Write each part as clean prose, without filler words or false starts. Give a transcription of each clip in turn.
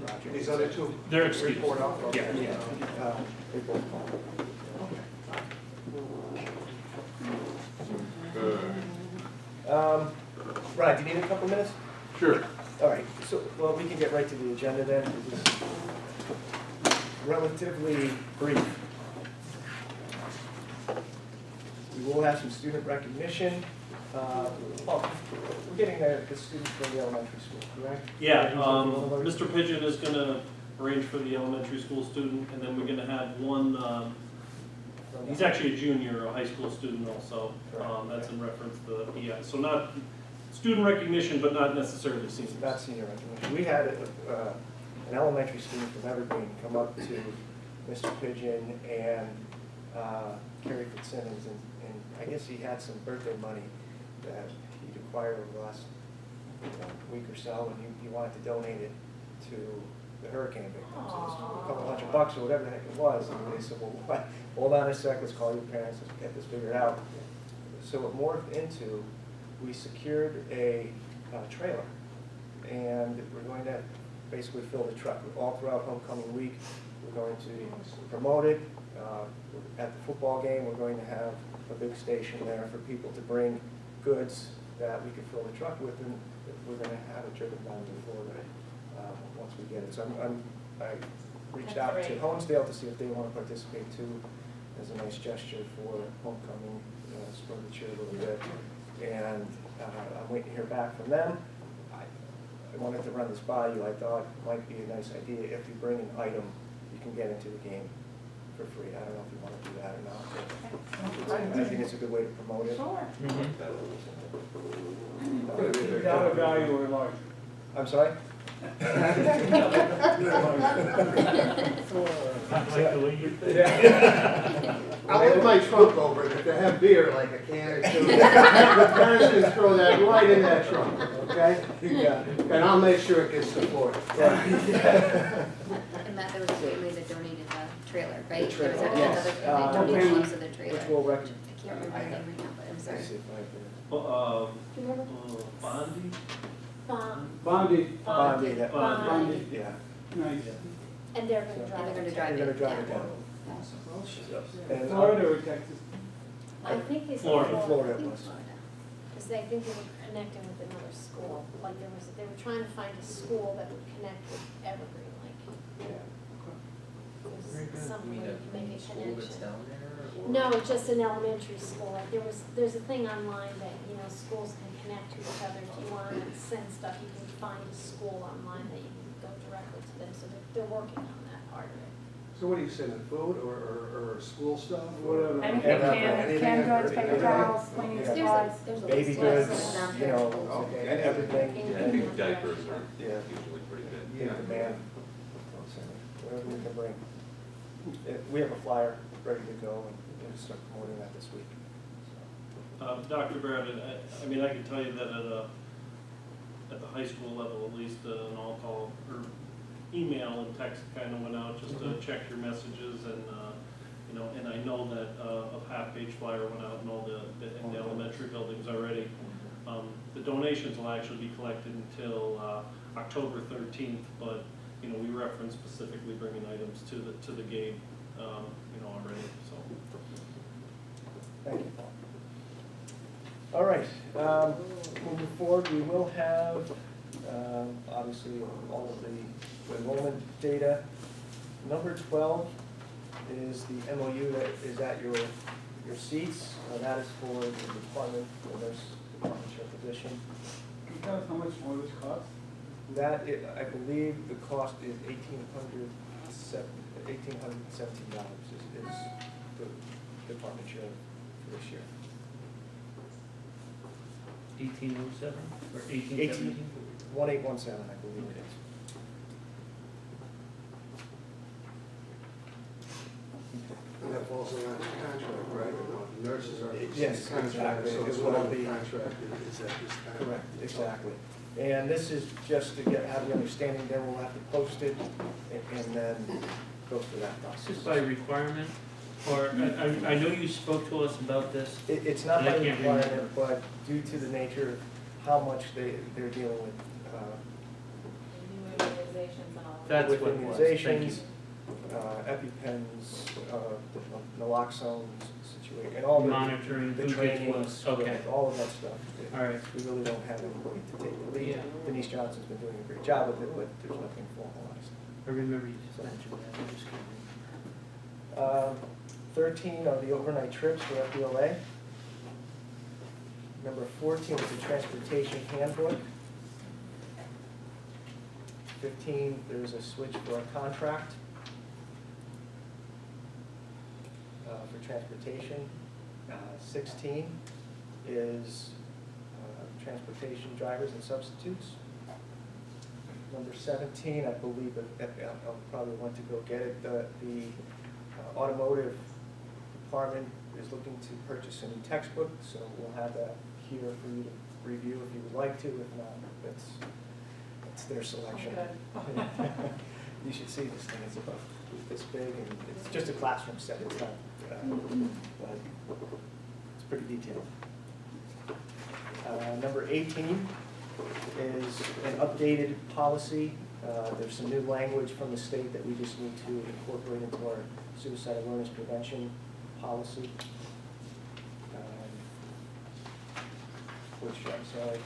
project. These other two? They're excused. Report up. Yeah. They both call. Ryan, do you need a couple minutes? Sure. All right, so, well, we can get right to the agenda then. This is relatively brief. We will have some student recognition. Well, we're getting the students from the elementary school, correct? Yeah, Mr. Pigeon is gonna arrange for the elementary school student, and then we're gonna have one, he's actually a junior, a high school student also. That's in reference to the, yeah, so not student recognition, but not necessarily seniors. Not senior recognition. We had an elementary student from Evergreen come up to Mr. Pigeon and Carrie Fitzsimmons, and I guess he had some birthday money that he'd acquired over the last week or so, and he wanted to donate it to the hurricane victims. It was a couple hundred bucks or whatever the heck it was, and they said, well, hold on a sec, let's call your parents, let's get this figured out. So it morphed into, we secured a trailer, and we're going to basically fill the truck. All throughout homecoming week, we're going to promote it. At the football game, we're going to have a big station there for people to bring goods that we could fill the truck with, and we're going to have it driven down to Florida once we get it. So I reached out to Honesdale to see if they want to participate too, as a nice gesture for homecoming, spread the cheer a little bit. And I'm waiting to hear back from them. I wanted to run this by you. I thought it might be a nice idea if you bring an item, you can get into the game for free. I don't know if you want to do that or not. But I think it's a good way to promote it. Sure. Dollar value or large? I'm sorry? I'll leave my trunk over, and if they have beer, like a can or two, the parents can throw that right in that trunk, okay? Yeah. And I'll make sure it gets supported. And Matt, there was a family that donated the trailer, right? The trailer, There was yes. another family that donated most of the trailer. Which will I can't remember the name right now, but I'm sorry. Let's see if I can. Do you remember? Bondi? Bondi. Bondi, that- Bondi. yeah. Nice. And they're gonna And drive they're it. gonna drive They're it. gonna drive it yeah. down. And, Florida or Texas? I think they said Florida. Florida it was. because they think they were connecting with another school. Like they were trying to find a school that would connect with Evergreen, like Yeah. some way to make a connection. No, just an elementary school. Like there's a thing online that, schools can connect to each other. If you want to send stuff, you can find a school online that you can go directly to them. So they're working on that part of it. So what are you sending, food or school stuff, whatever? Anything, Anything, canned goods, paper anything. towels, cleaning Yeah. supplies. There's a Baby list goods, down you there. know, Okay. everything. Yeah, I think diapers are Yeah. usually pretty good. In demand. Whatever we can bring. We have a flyer ready to go, and we'll start promoting that this week. Dr. Barrett, I mean, I can tell you that at the high school level, at least, an all-call, or email and text kind of went out just to check your messages, and, and I know that a half-page flyer went out in in the elementary buildings already. The donations will actually be collected until October 13th, but, we reference specifically bringing items to the game, already, so. Thank you, Paul. All right, moving forward, we will have, obviously, all of the enrollment data. Number 12 is the MOU that is at your seats. That is for the department, the nurse department chair position. Can you tell us how much more this costs? That, I believe the cost is $1,817 is the department chair for this year. 1807 or 1817? 1817, I believe it is. And that falls in our contract, right? Nurses are. Yes, contract, exactly. so It it's will whatever be- the contract is at this time. Correct, exactly. And this is just to have the understanding, then we'll have to post it and then go through that Is this process. by requirement? Or, I know you spoke to us about this. It's not I by can't requirement, remember. but due to the nature of how much they're dealing with, New immunizations and all That's with what it was. Thank you. immunizations, EpiPens, naloxone situation, and all Monitoring the who gets trainings, what. Okay. all of that stuff. All right. We really don't have anybody to take the lead. Yeah. Denise Johnson's been doing a great job with it, but there's nothing formalized. I remember you just mentioned that. I just couldn't remember. 13 are the overnight trips for FBLA. Number 14 is the transportation handbook. 15, there's a switch for a contract for transportation. 16 is transportation drivers and substitutes. Number 17, I believe that I'll probably want to go get it. The automotive department is looking to purchase a new textbook, so we'll have that here for you to review if you would like to. If not, it's their selection. You should see this thing. It's about this big, and it's just a classroom set. It's not, but it's pretty detailed. Number 18 is an updated policy. There's some new language from the state that we just need to incorporate into our suicide awareness prevention policy. Which, I'm sorry,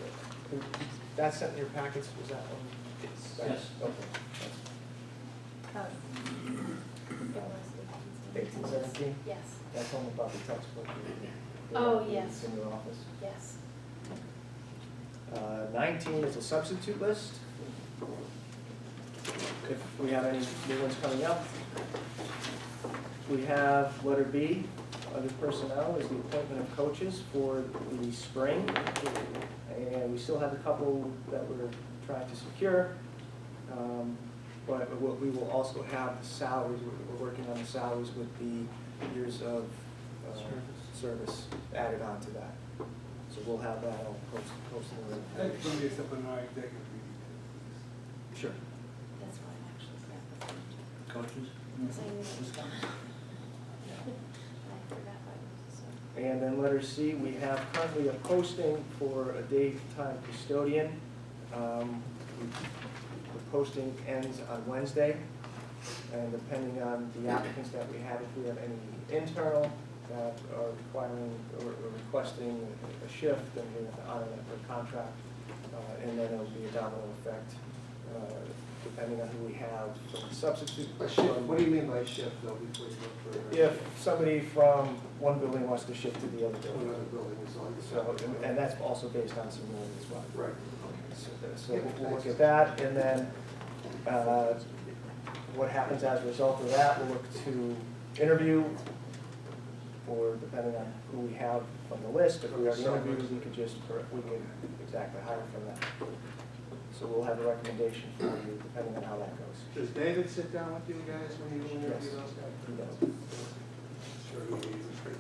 that's sent in your packets, was that one? Yes. Okay. 1817? Yes, That's only about the textbook. Oh, yes. It's in your office. yes. 19 is a substitute list. If we have any new ones coming up. We have letter B, under personnel, is the appointment of coaches for the spring. And we still have a couple that we're trying to secure. But we will also have the salaries, we're working on the salaries with the years of service added on to that. So we'll have that all posted. That's going to be something in our executive meeting. Sure. That's why I actually grabbed the phone. Coaches? So I forgot I was, And then letter C, we have currently a posting for a daytime custodian. The posting ends on Wednesday, and depending on the applicants that we have, if we have any internal that are requiring or requesting a shift, then we have to honor that for contract, and then it'll be a domino effect, depending on who we have for the substitute. A shift, what do you mean by shift though, before you look for? If somebody from one building wants to shift to the other building. Another building is on. So, and that's also based on seniority as well. Right. So we'll look at that, and then what happens as a result of that, we'll look to interview, or depending on who we have from the list, if we already interviewed, we could exactly hire from that. So we'll have a recommendation for you, depending on how that goes. Does David sit down with you guys when you interview those guys? He does. Sure, he's a great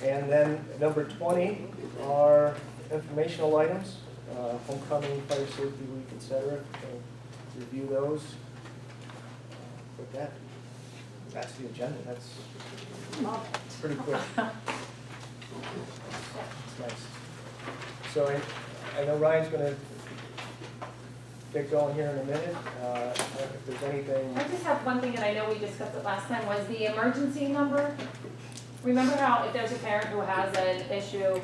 guy. And then number 20 are informational items, homecoming, fire safety week, et cetera. So review those. With that, that's the agenda. That's pretty quick. It's nice. So I know Ryan's going to get going here in a minute. If there's anything. I just have one thing, and I know we discussed it last time, was the emergency number. Remember how if there's a parent who has an issue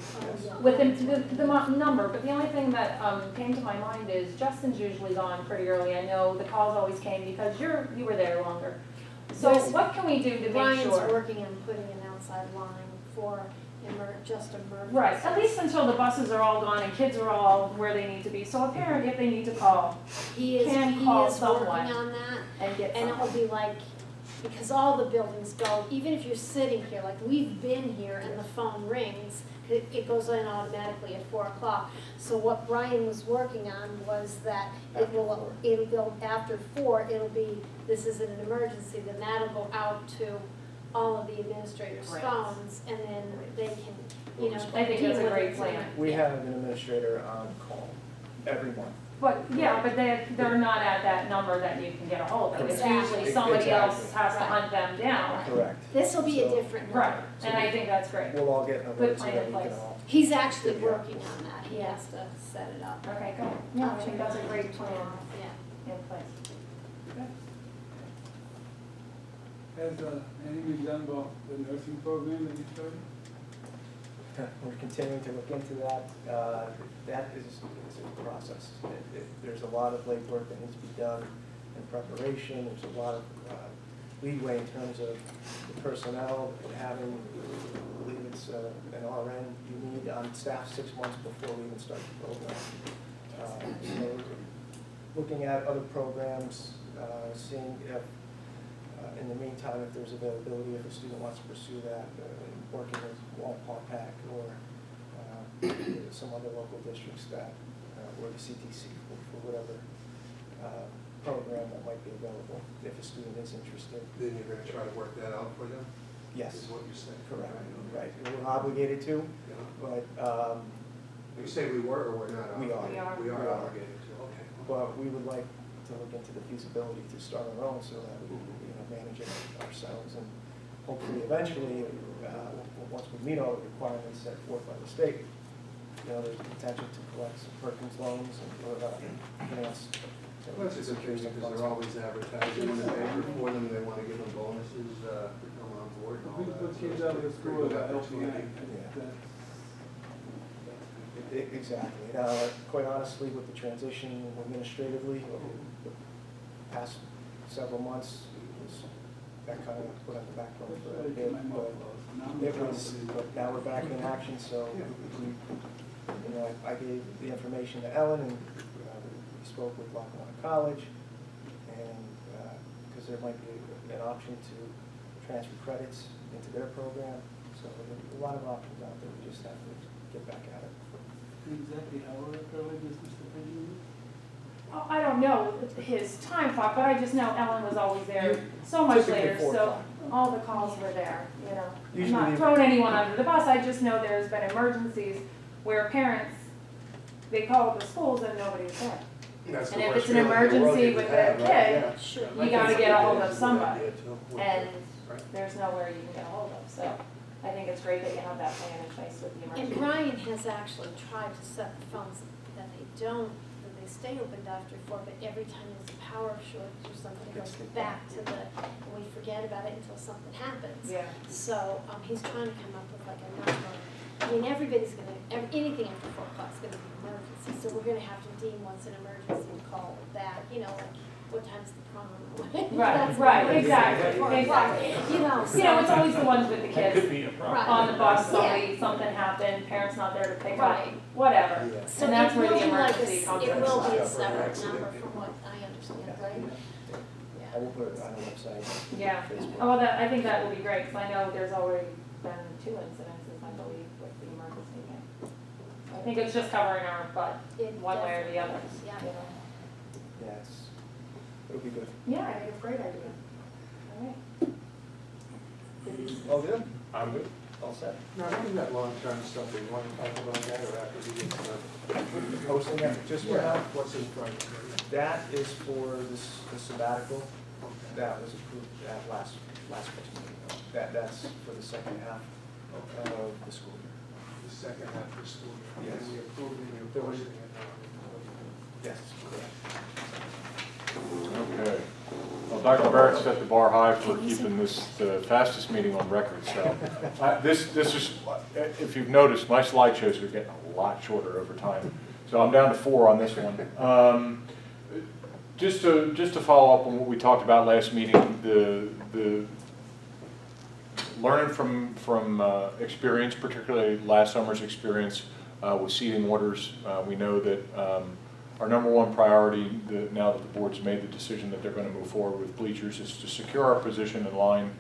with the number, but the only thing that came to my mind is Justin's usually gone pretty early. I know the calls always came because you were there longer. So There's- what can we do to make Ryan's sure? working on putting an outside line for just emergencies. Right, at least until the buses are all gone and kids are all where they need to be. So a parent, if they need to call, He is Can working call on someone. that, and get and it will someone. be like, because all the buildings go, even if you're sitting here, like we've been here and the phone rings, it goes in automatically at 4 o'clock. So what Brian was working on was that it'll go after 4, it'll be, this is an emergency, then that'll go out to all of the administrators' Right. phones, and then they can, you know. I think deal that's a with great it. plan. We have an administrator on call every month. But, yeah, but they're not at that number that you can get a hold of. It's Exactly. usually somebody else Exactly. has to hunt them down. Correct. This will be a So- different number. Right, and I think that's great. We'll all get an Good alert so plan that in we can place. all. He's actually Yeah. working on that, he has to set it up. Okay, good. Yeah, I think that's a great plan Yeah. in place. Has anything been done about the nursing program that you started? We're continuing to look into that. That is a process. There's a lot of legwork that needs to be done in preparation. There's a lot of leeway in terms of the personnel, having, I believe it's an RN you need on staff 6 months before we even start the program. So looking at other programs, seeing if, in the meantime, if there's availability, if a student wants to pursue that, working with Walpole Pack or some other local districts that, or the CTC for whatever program that might be available, if a student is interested. Then you're gonna try to work that out for them? Yes. Is what you're saying? Correct, right. We're obligated to, Yeah. but, You say we were or we're not? We are. obligated? We We are are. obligated to, okay. but we would like to look into the feasibility to start our own so that we can, manage it ourselves and hopefully eventually, once we meet all the requirements set forth by the state, there's potential to collect some Perkins loans and finance. Well, that's a good thing because they're always advertising in the paper for them, they want to give them bonuses to come on board and all We that. put kids So out it's of a school pretty good that helps me. opportunity. Exactly. Quite honestly, with the transition administratively, over the past several months, that kind of put on the back burner for a bit, but now we're back in action, so I gave the information to Ellen, and we spoke with Lackawanna College, and because there might be an option to transfer credits into their program, so there's a lot of options out there, we just have to get back at it. Exactly how early does Mr. Benjamin? Oh, I don't know his time clock, but I just know Ellen was always there so much Typically later, 4 so o'clock. all the calls were there, I'm Usually not they- throwing anyone under the bus, I just know there's been emergencies where parents, they call the schools and nobody's there. That's the And if worst it's an feeling in the world emergency you with can a have, right? kid, Yeah. Sure. you gotta get a hold of somebody, Yeah, too. and Right. there's nowhere you can get a hold of, so I think it's great that you have that plan in place with the And emergency. Brian has actually tried to set the phones that they stay open after 4, but every time there's a power shortage or something, it goes back to and we forget about it until something happens. Yeah. So, he's trying to come up with like a number. I mean, everybody's anything after 4 o'clock is gonna be an emergency, so we're gonna have to deem what's an emergency and call it that, like, what time's the prom? That's an Right, emergency exactly, at 4 o'clock. exactly. So. It's always the ones with the That could kids be a problem. Right. on the bus, Yeah. something happened, parents not there to pick up, Right. whatever. Yeah. So And that's it where will the be like emergency comes in. it will be Yeah, a for an separate accident. number from what I understand, right? I will put it on the website. Yeah, Facebook. oh, I think that will be great, because I know there's already been 2 incidences, I believe, with the emergency thing. I think it's just covering our butt, It one way or the other. definitely is, you yeah. know. Yeah, it'll be good. Yeah, I think it's a great idea. All right. All good? I'm good. All set. Now, what is that long-term stuff, do you want to talk about that or after we get done? Posting that just for now? What's in front of you? That is for the sabbatical that was approved at last fiscal meeting. That's for the second half of the school year. The second half of the school year. Yes. And we approved it, you're posting it now. Yes, correct. Okay. Well, Dr. Barrett set the bar high for keeping this the fastest meeting on record, so. This is, if you've noticed, my slideshows are getting a lot shorter over time. So I'm down to 4 on this one. Just to follow up on what we talked about last meeting, the learning from experience, particularly last summer's experience with seeding orders. We know that our number 1 priority, now that the board's made the decision that they're going to move forward with bleachers, is to secure our position in line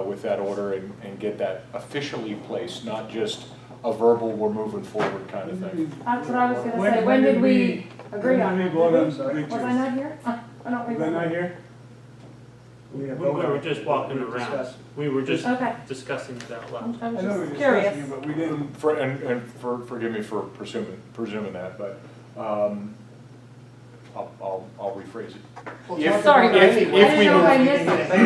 with that order and get that officially placed, not just a verbal, we're moving forward kind of thing. That's what I was gonna say, when did we agree on When that? did we vote on Was I bleachers? not here? I don't Was I remember. not here? We were just walking around. Discuss. We were just Okay. discussing it out loud. I'm I know we were just discussing curious. it, but we didn't. Forgive me for presuming that, but I'll rephrase it. Well, If- talk Sorry, about it if- anyway. if we I didn't know if I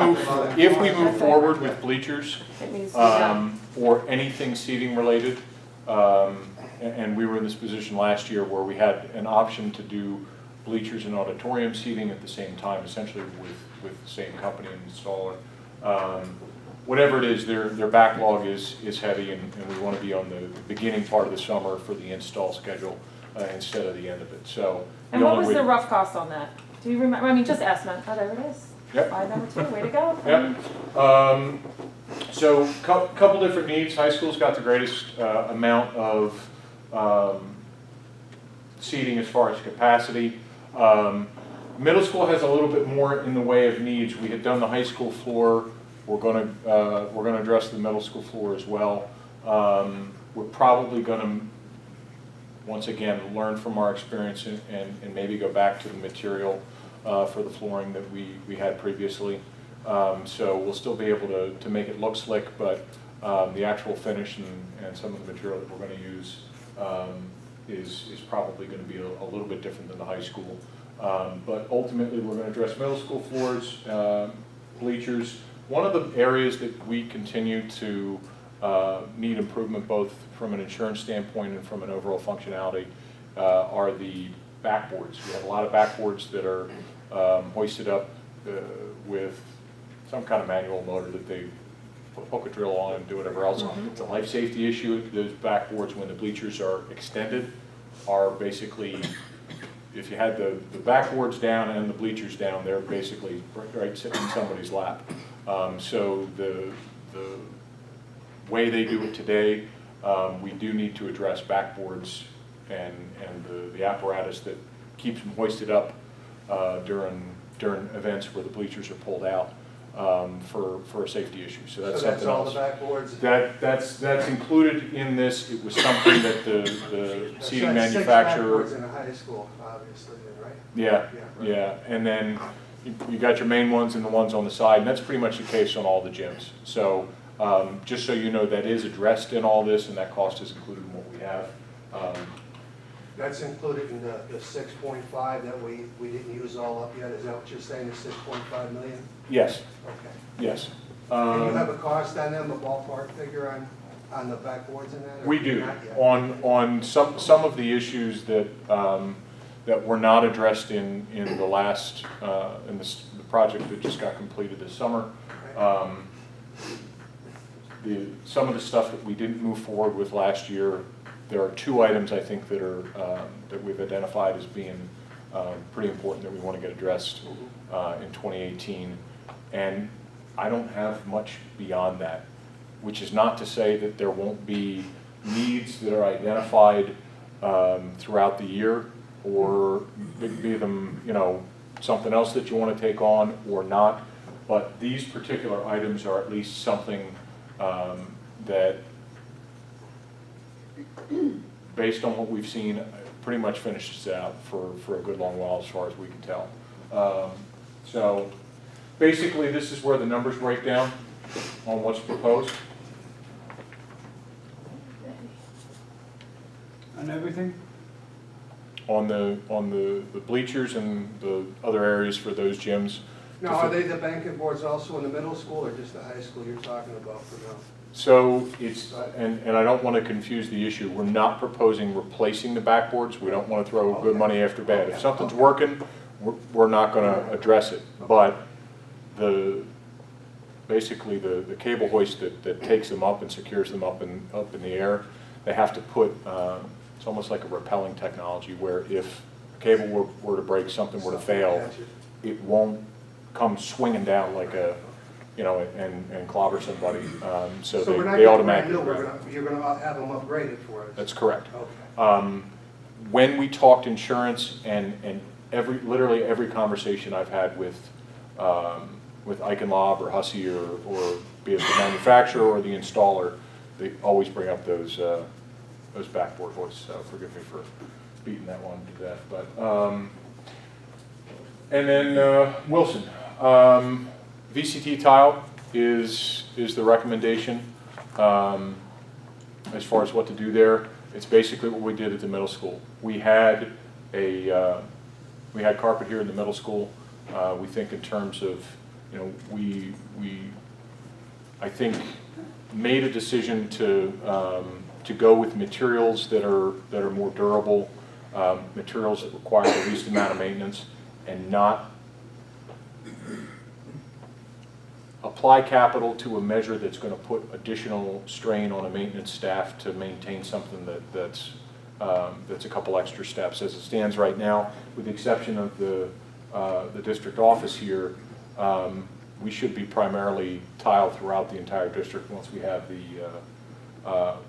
move- missed it. If we move forward with bleachers, It needs to be done. or anything seating related, and we were in this position last year where we had an option to do bleachers and auditorium seating at the same time, essentially with the same company and installer. Whatever it is, their backlog is heavy, and we want to be on the beginning part of the summer for the install schedule instead of the end of it. So. And what was the rough cost on that? Do you remember? I mean, just estimate. Oh, there it is. Yep. 5 number 2. Way to go. Yep. So couple different needs. High school's got the greatest amount of seating as far as capacity. Middle school has a little bit more in the way of needs. We had done the high school floor. We're going to address the middle school floor as well. We're probably going to, once again, learn from our experience and maybe go back to the material for the flooring that we had previously. So we'll still be able to make it look slick, but the actual finish and some of the material that we're going to use is probably going to be a little bit different than the high school. But ultimately, we're going to address middle school floors, bleachers. One of the areas that we continue to need improvement, both from an insurance standpoint and from an overall functionality, are the backboards. We have a lot of backboards that are hoisted up with some kind of manual motor that they hook a drill on and do whatever else. It's a life safety issue. Those backboards, when the bleachers are extended, are basically, if you had the backboards down and the bleachers down, they're basically right sitting in somebody's lap. So the way they do it today, we do need to address backboards and the apparatus that keeps them hoisted up during events where the bleachers are pulled out for a safety issue. So that's something else. So that's all the backboards? That's included in this. It was something that the seating manufacturer. 6 backboards in a high school, obviously, right? Yeah, right. yeah, and then you got your main ones and the ones on the side, and that's pretty much the case on all the gyms. So just so you know, that is addressed in all this, and that cost is included in what we have. That's included in the 6.5 that we didn't use all up yet? Is that what you're saying, the 6.5 million? Yes, Okay. yes. And you have a cost on them, a ballpark figure on the backboards and that? Or We do. not yet? On some of the issues that that were not addressed in the last in the project that just got completed this summer. Some of the stuff that we didn't move forward with last year, there are 2 items I think that are that we've identified as being pretty important that we want to get addressed in 2018, and I don't have much beyond that, which is not to say that there won't be needs that are identified throughout the year, or be them, you know, something else that you want to take on or not. But these particular items are at least something that, based on what we've seen, pretty much finishes out for a good long while as far as we can tell. So basically, this is where the numbers break down on what's proposed. On everything? On the bleachers and the other areas for those gyms. Now, are they the banquet boards also in the middle school or just the high school you're talking about for now? So it's, and I don't want to confuse the issue, we're not proposing replacing the backboards. We don't want to throw good money after bad. If something's working, we're not going to address it. But basically the cable hoist that takes them up and secures them up in the air, they have to put, it's almost like a rappelling technology where if a cable were to break, something were to fail, it won't come swinging down like a, you know, and clobber somebody. So they automatically. You're going to have them upgraded for us? That's correct. Okay. When we talked insurance and literally every conversation I've had with Eichenlob or Hussey or be it the manufacturer or the installer, they always bring up those backboard hoists. So forgive me for beating that one to death. But and then Wilson, VCT tile is the recommendation as far as what to do there. It's basically what we did at the middle school. We had carpet here in the middle school. We think in terms of, you know, we I think made a decision to go with materials that are more durable materials that require the least amount of maintenance and not apply capital to a measure that's going to put additional strain on a maintenance staff to maintain something that's a couple extra steps. As it stands right now, with the exception of the district office here, we should be primarily tile throughout the entire district once we have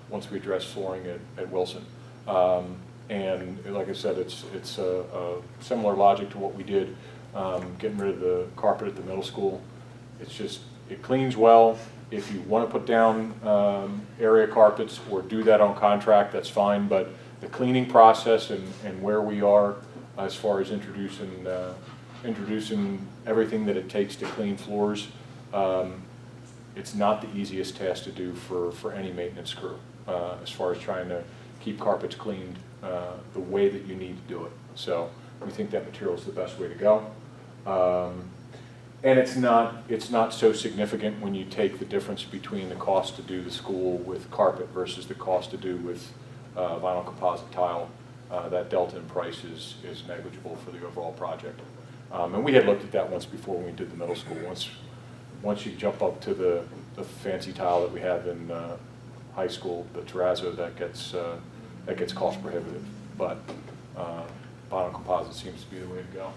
once we address flooring at Wilson. And like I said, it's a similar logic to what we did getting rid of the carpet at the middle school. It's just, it cleans well. If you want to put down area carpets or do that on contract, that's fine, but the cleaning process and where we are as far as introducing everything that it takes to clean floors, it's not the easiest task to do for any maintenance crew as far as trying to keep carpets cleaned the way that you need to do it. So we think that material is the best way to go. And it's not so significant when you take the difference between the cost to do the school with carpet versus the cost to do with vinyl composite tile. That delta in price is negligible for the overall project. And we had looked at that once before when we did the middle school. Once you jump up to the fancy tile that we have in high school, the terrazzo, that gets cost prohibitive. But vinyl composite seems to be the way to go.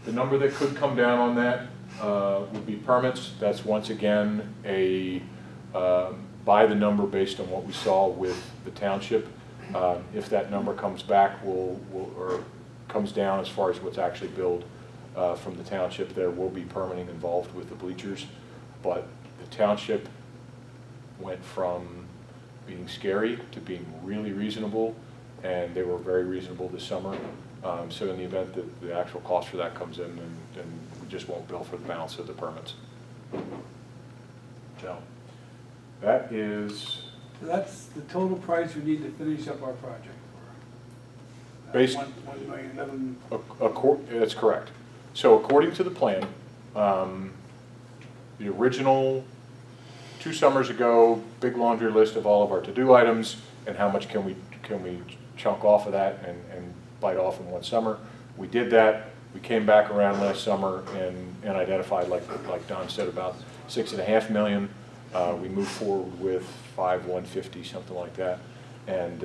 The number that could come down on that would be permits. That's once again a by the number based on what we saw with the township. If that number comes back, or comes down as far as what's actually billed from the township, there will be permitting involved with the bleachers. But the township went from being scary to being really reasonable, and they were very reasonable this summer. So in the event that the actual cost for that comes in, then we just won't bill for the balance of the permits. So that is... So that's the total price we need to finish up our project for? Based... $1,011,000. That's correct. So according to the plan, the original 2 summers ago, big laundry list of all of our to-do items and how much can we chunk off of that and bite off in 1 summer. We did that. We came back around last summer and identified, like Don said, about $6.5 million. We moved forward with $5,150, something like that, and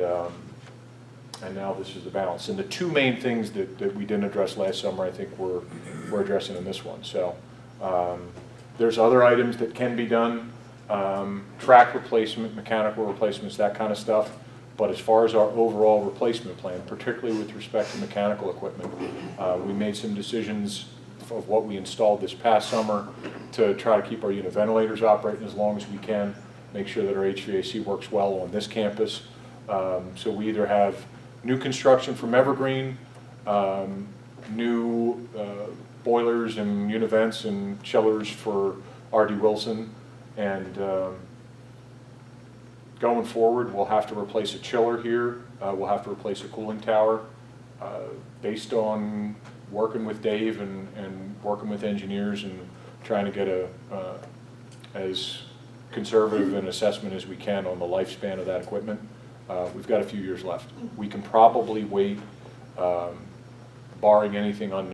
now this is the balance. And the 2 main things that we didn't address last summer, I think we're addressing in this one. So there's other items that can be done, track replacement, mechanical replacements, that kind of stuff. But as far as our overall replacement plan, particularly with respect to mechanical equipment, we made some decisions of what we installed this past summer to try to keep our unit ventilators operating as long as we can, make sure that our HVAC works well on this campus. So we either have new construction from Evergreen, new boilers and unit vents and chillers for RD Wilson, and going forward, we'll have to replace a chiller here. We'll have to replace a cooling tower. Based on working with Dave and working with engineers and trying to get as conservative an assessment as we can on the lifespan of that equipment, we've got a few years left. We can probably wait, barring anything